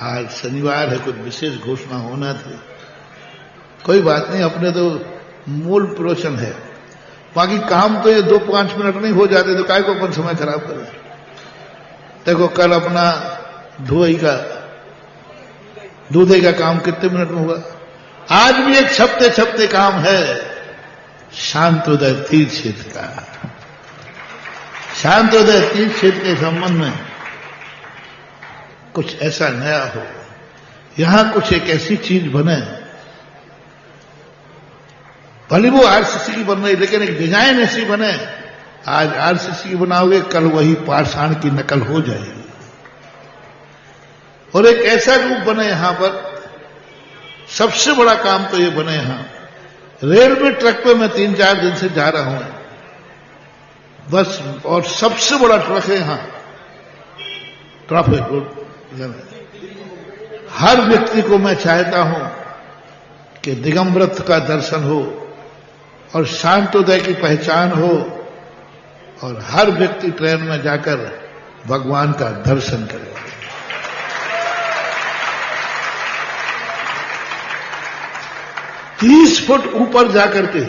आज शनिवार है, कुछ विशेष घोषणा होना थी। कोई बात नहीं, अपने तो मूल प्रोशन है, बाकी काम तो ये 2-5 मिनट नहीं हो जाते तो काय को अपन समय खराब करें। देखो कल अपना दूधे का काम कितने मिनट में हुआ। आज भी एक छपते काम है शांतोदय तीर्थ क्षेत्र का। शांतोदय तीर्थ क्षेत्र के संबंध में कुछ ऐसा नया हो, यहां कुछ एक ऐसी चीज बने, भले वो आरसीसी की बन रही लेकिन एक डिजाइन ऐसी बने, आज आरसीसी की बनाओगे कल वही पाषाण की नकल हो जाएगी। और एक ऐसा रूप बने यहां पर, सबसे बड़ा काम तो ये बने यहां रेलवे ट्रक पे मैं 3-4 दिन से जा रहा हूं बस, और सबसे बड़ा ट्रक है यहां ट्रैफिक। हर व्यक्ति को मैं चाहता हूं कि दिगंबरत्व का दर्शन हो और शांतोदय की पहचान हो, और हर व्यक्ति ट्रेन में जाकर भगवान का दर्शन करे। 30 फुट ऊपर जाकर के,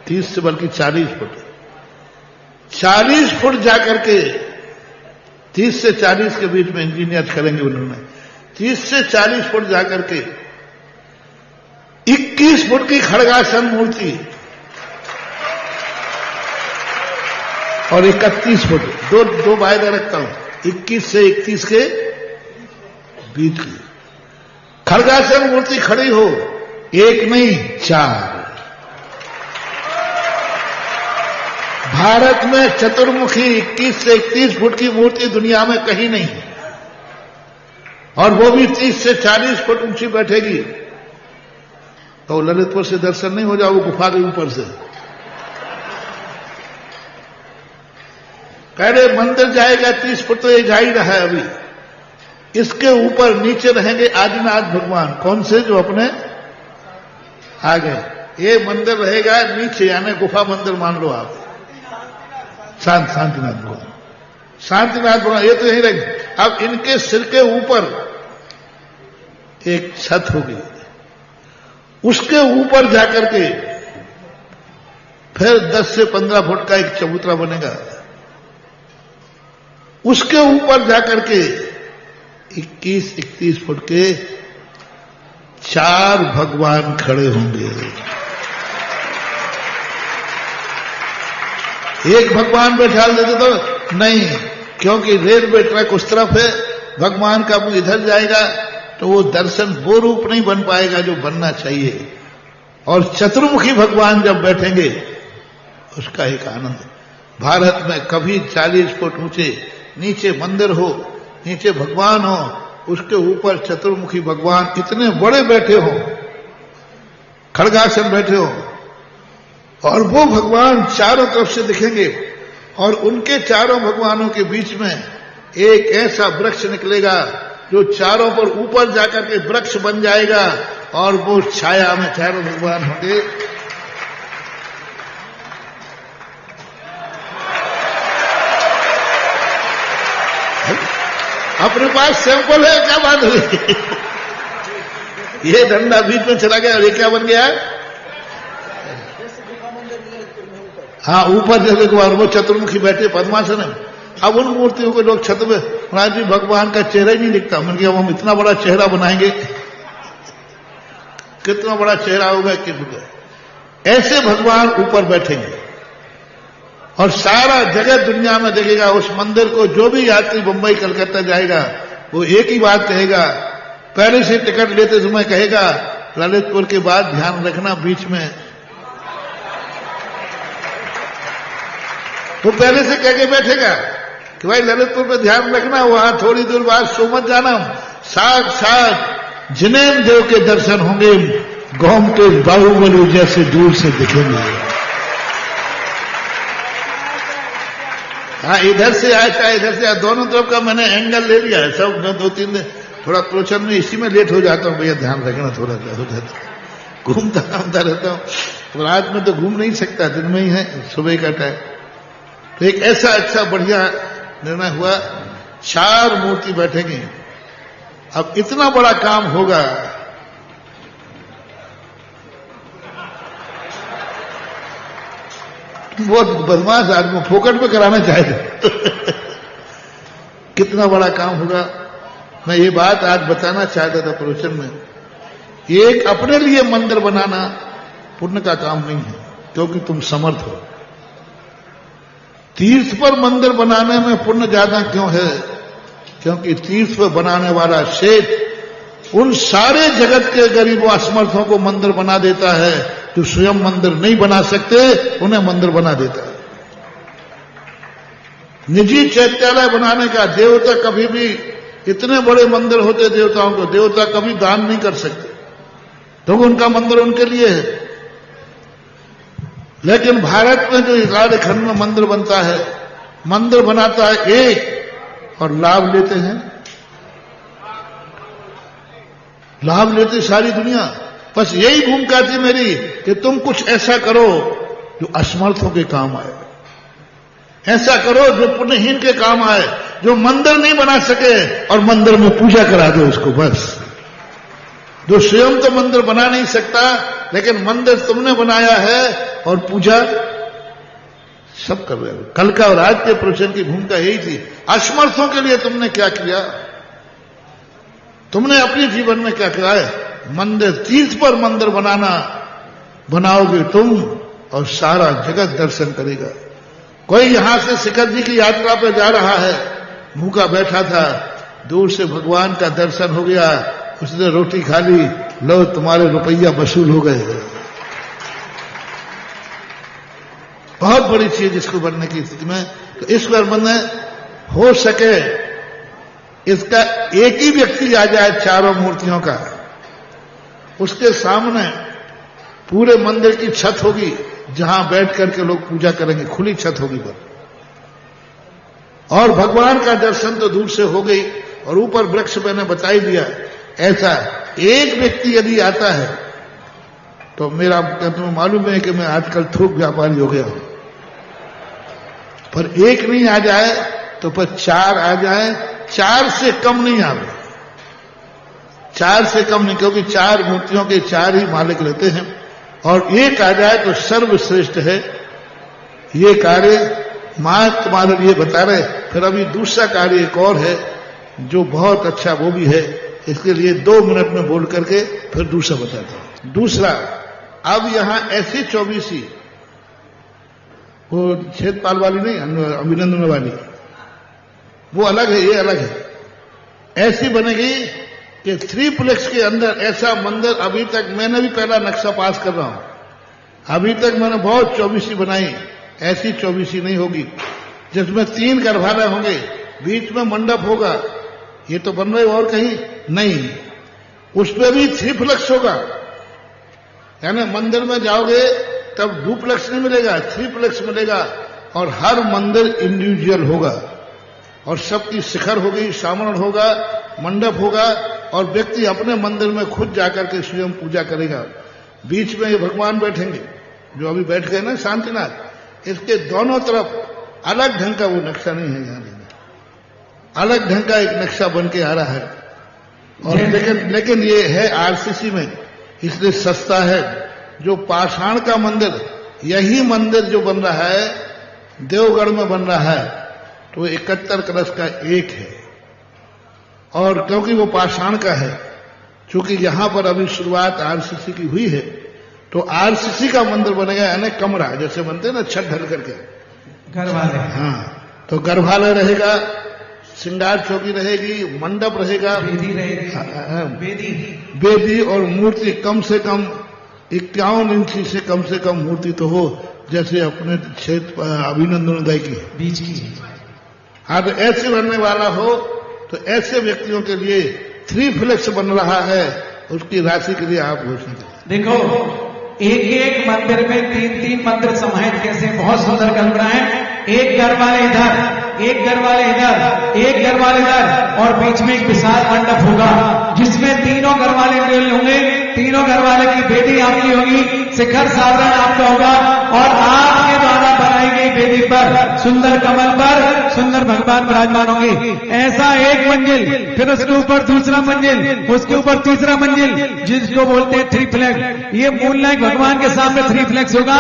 30 से बल्कि 40 फुट जाकर के, 30 से 40 के बीच में इंजीनियर करेंगे उन्होंने, 30 से 40 फुट जाकर के 21 फुट की खड़गासन मूर्ति और 31 फुट, दो वायदा रखता हूं, 21 से 31 के बीच की खड़गासन मूर्ति खड़ी हो, एक नहीं 4। भारत में चतुर्मुखी 21 से 31 फुट की मूर्ति दुनिया में कहीं नहीं, और वो भी 30 से 40 फुट ऊंची बैठेगी। तो ललितपुर से दर्शन नहीं हो जाओ, वो गुफा के ऊपर से। पहले मंदिर जाएगा 30 फुट, तो ये जा ही रहा है अभी। इसके ऊपर नीचे रहेंगे आदिनाथ भगवान, कौन से, जो अपने आ गए। ये मंदिर रहेगा नीचे, यानी गुफा मंदिर मान लो आप, शांतिनाथ भगवान, ये तो यही रहेंगे। अब इनके सिर के ऊपर एक छत होगी, उसके ऊपर जाकर के फिर 10 से 15 फुट का एक चबूतरा बनेगा, उसके ऊपर जाकर के 21-31 फुट के 4 भगवान खड़े होंगे। एक भगवान बैठा देते तो नहीं, क्योंकि रेलवे ट्रैक उस तरफ है, भगवान का मुंह इधर जाएगा तो वो दर्शन वो रूप नहीं बन पाएगा जो बनना चाहिए। और चतुर्मुखी भगवान जब बैठेंगे उसका एक आनंद। भारत में कभी 40 फुट ऊंचे नीचे मंदिर हो, नीचे भगवान हो, उसके ऊपर चतुर्मुखी भगवान इतने बड़े बैठे हो, खड़गासन बैठे हो, और वो भगवान चारों तरफ से दिखेंगे, और उनके चारों भगवानों के बीच में एक ऐसा वृक्ष निकलेगा जो चारों पर ऊपर जाकर के वृक्ष बन जाएगा, और वो छाया में चारों भगवान होंगे। अपने पास सैंपल है, क्या बात हुई। ये डंडा बीच में चला गया और ये क्या बन गया। हाँ, ऊपर जैसे वो चतुर्मुखी बैठे पद्मासन है। अब उन मूर्तियों को लोग छत में, महाराज जी भगवान का चेहरा ही नहीं दिखता। मैंने कहा हम इतना बड़ा चेहरा बनाएंगे, कितना बड़ा चेहरा होगा कि ऐसे भगवान ऊपर बैठेंगे, और सारा जगत दुनिया में देखेगा उस मंदिर को। जो भी यात्री बंबई कलकत्ता जाएगा वो एक ही बात कहेगा, पहले से टिकट लेते समय कहेगा ललितपुर के बाद ध्यान रखना बीच में। तो पहले से कह के बैठेगा कि भाई ललितपुर पे ध्यान रखना, वहां थोड़ी दूर बाद सो मत जाना, साथ जिनेन्द्र देव के दर्शन होंगे, गौम के बाहुबली जैसे दूर से दिखेंगे। हाँ, इधर से आया चाहे इधर से आया, दोनों तरफ का मैंने एंगल ले लिया है सब। मैं 2-3 दिन थोड़ा प्रोचन में इसी में लेट हो जाता हूँ, भैया ध्यान रखना, थोड़ा हो जाता, घूमता रहता हूँ। तो रात में तो घूम नहीं सकता, दिन में ही है, सुबह का टाइम। तो एक ऐसा अच्छा बढ़िया निर्णय हुआ, 4 मूर्ति बैठेंगे, अब इतना बड़ा काम होगा, बहुत बदमाश आदमी फोकट में कराना चाहते कितना बड़ा काम होगा। मैं ये बात आज बताना चाहता था प्रवचन में। एक अपने लिए मंदिर बनाना पुण्य का काम नहीं है, क्योंकि तुम समर्थ हो। तीर्थ पर मंदिर बनाने में पुण्य ज्यादा क्यों है? क्योंकि तीर्थ पर बनाने वाला सेठ उन सारे जगत के गरीबों असमर्थों को मंदिर बना देता है जो स्वयं मंदिर नहीं बना सकते, उन्हें मंदिर बना देता है। निजी चैत्यालय बनाने का, देवता कभी भी इतने बड़े मंदिर होते देवताओं को, देवता कभी दान नहीं कर सकते, तो उनका मंदिर उनके लिए है। लेकिन भारत में जो इलाहाबाद खंड में मंदिर बनता है, मंदिर बनाता है एक और लाभ लेते हैं, लाभ लेते सारी दुनिया। बस यही भूमिका थी मेरी कि तुम कुछ ऐसा करो जो असमर्थों के काम आए, ऐसा करो जो पुण्यहीन के काम आए, जो मंदिर नहीं बना सके और मंदिर में पूजा करा दो उसको। बस जो स्वयं तो मंदिर बना नहीं सकता, लेकिन मंदिर तुमने बनाया है और पूजा सब कर रहे हो। कल का और आज के प्रवचन की भूमिका यही थी। असमर्थों के लिए तुमने क्या किया? तुमने अपने जीवन में क्या किया है? मंदिर, तीर्थ पर मंदिर बनाओगे तुम और सारा जगत दर्शन करेगा। कोई यहां से शिखर जी की यात्रा पर जा रहा है, भूखा बैठा था, दूर से भगवान का दर्शन हो गया, उसने रोटी खा ली, लो तुम्हारे रुपया वसूल हो गए। बहुत बड़ी चीज इसको बनने की स्थिति में। तो इस पर बनने हो सके इसका एक ही व्यक्ति आ जाए चारों मूर्तियों का, उसके सामने पूरे मंदिर की छत होगी जहां बैठ करके लोग पूजा करेंगे, खुली छत होगी पर, और भगवान का दर्शन तो दूर से हो गई, और ऊपर वृक्ष मैंने बता ही दिया। ऐसा एक व्यक्ति यदि आता है तो मेरा, तुम्हें मालूम है कि मैं आजकल थोक व्यापारी हो गया हूं, पर एक नहीं आ जाए तो पर चार आ जाए, चार से कम नहीं आवे, चार से कम नहीं, क्योंकि चार मूर्तियों के चार ही मालिक रहते हैं, और एक आ जाए तो सर्वश्रेष्ठ है। ये कार्य मां तुम्हारे लिए बता रहे। फिर अभी दूसरा कार्य एक और है जो बहुत अच्छा, वो भी है, इसके लिए 2 मिनट में बोल करके फिर दूसरा बताता हूं। दूसरा, अब यहां ऐसी 24 वो छेदपाल वाली नहीं, अभिनंदन वाली, वो अलग है, ये अलग है। ऐसी बनेगी कि 3 के अंदर ऐसा मंदिर, अभी तक मैंने भी पहला नक्शा पास कर रहा हूं, अभी तक मैंने बहुत 24 बनाई, ऐसी 24 नहीं होगी, जिसमें 3 गर्भालय होंगे, बीच में मंडप होगा। ये तो बन रहे और कहीं नहीं, उस पर भी 3 होगा। यानी मंदिर में जाओगे तब 2 नहीं मिलेगा, 3 मिलेगा, और हर मंदिर इंडिविजुअल होगा, और सबकी शिखर होगी, सामरण होगा, मंडप होगा, और व्यक्ति अपने मंदिर में खुद जाकर के स्वयं पूजा करेगा। बीच में ये भगवान बैठेंगे जो अभी बैठ गए ना शांतिनाथ, इसके दोनों तरफ अलग ढंग का वो नक्शा नहीं है, यहां अलग ढंग का एक नक्शा बन के आ रहा है। और लेकिन ये है आरसीसी में, इसलिए सस्ता है। जो पाषाण का मंदिर, यही मंदिर जो बन रहा है देवगढ़ में बन रहा है, तो 71 कलश का एक है, और क्योंकि वो पाषाण का है, चूंकि यहां पर अभी शुरुआत आरसीसी की हुई है, तो आरसीसी का मंदिर बनेगा, यानी कमरा जैसे बनते हैं ना, छत ढल करके गर्भालय। हाँ, तो गर्भालय रहेगा, श्रृंगार चौकी रहेगी, मंडप रहेगा, वेदी रहेगी, वेदी और मूर्ति कम से कम 51 इंची से कम मूर्ति तो हो, जैसे अपने क्षेत्र अभिनंदन दाई की बीच की। हाँ, तो ऐसे बनने वाला हो, तो ऐसे व्यक्तियों के लिए 3 बन रहा है, उसकी राशि के लिए आप घोषणा करें। देखो, एक मंदिर में 3 मंदिर समाहित कैसे, बहुत सुंदर कल्पना है। एक घर वाले इधर, एक घर वाले इधर, एक घर वाले इधर, और बीच में एक विशाल मंडप होगा जिसमें तीनों घर वाले मेल होंगे, तीनों घर वाले की बेटी आपकी होगी, शिखर सावरण आपका होगा, और आपके द्वारा बनाई गई वेदी पर, सुंदर कमल पर सुंदर भगवान विराजमान होंगे। ऐसा एक मंजिल, फिर उसके ऊपर दूसरा मंजिल, उसके ऊपर तीसरा मंजिल, जिसको बोलते हैं थ्री फ्लैग। ये मूलनायक भगवान के सामने थ्री फ्लैग्स होगा।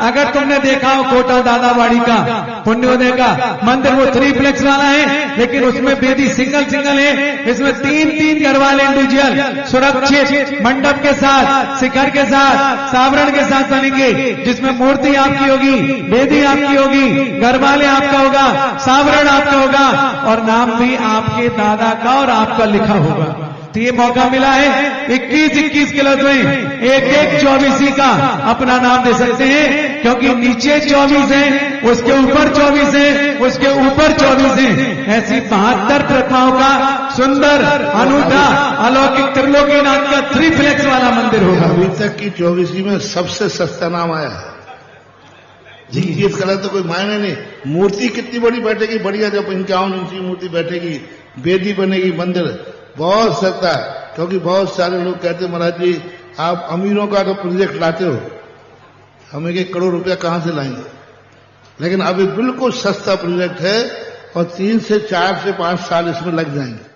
अगर तुमने देखा हो कोटा दादावाड़ी का पुण्योदय का मंदिर, वो थ्री फ्लैग्स वाला है, लेकिन उसमें वेदी सिंगल है। इसमें तीन घर वाले इंडिविजुअल सुरक्षित मंडप के साथ, शिखर के साथ, सावरण के साथ बनेंगे, जिसमें मूर्ति आपकी होगी, वेदी आपकी होगी, घर वाले आपका होगा, सावरण आपका होगा और नाम भी आपके दादा का और आपका लिखा होगा। तो ये मौका मिला है 21 क्लब में एक 24 का अपना नाम दे सकते हैं, क्योंकि नीचे 24 है, उसके ऊपर 24 है, उसके ऊपर 24 है। ऐसी 72 प्रतिमाओं का सुंदर अनूठा अलौकिक त्रिलोकीनाथ का थ्री फ्लैग्स वाला मंदिर होगा। अभी तक की 24 में सबसे सस्ता नाम आया है। जी कलर तो कोई मायने नहीं। मूर्ति कितनी बड़ी बैठेगी, बढ़िया, जब 51 इंच की मूर्ति बैठेगी, वेदी बनेगी, मंदिर बहुत सस्ता। क्योंकि बहुत सारे लोग कहते महाराज जी आप अमीरों का तो प्रोजेक्ट लाते हो, हमें 1 करोड़ रुपया कहां से लाएंगे। लेकिन अभी बिल्कुल सस्ता प्रोजेक्ट है और 3 से 4 से 5 साल इसमें लग जाएंगे।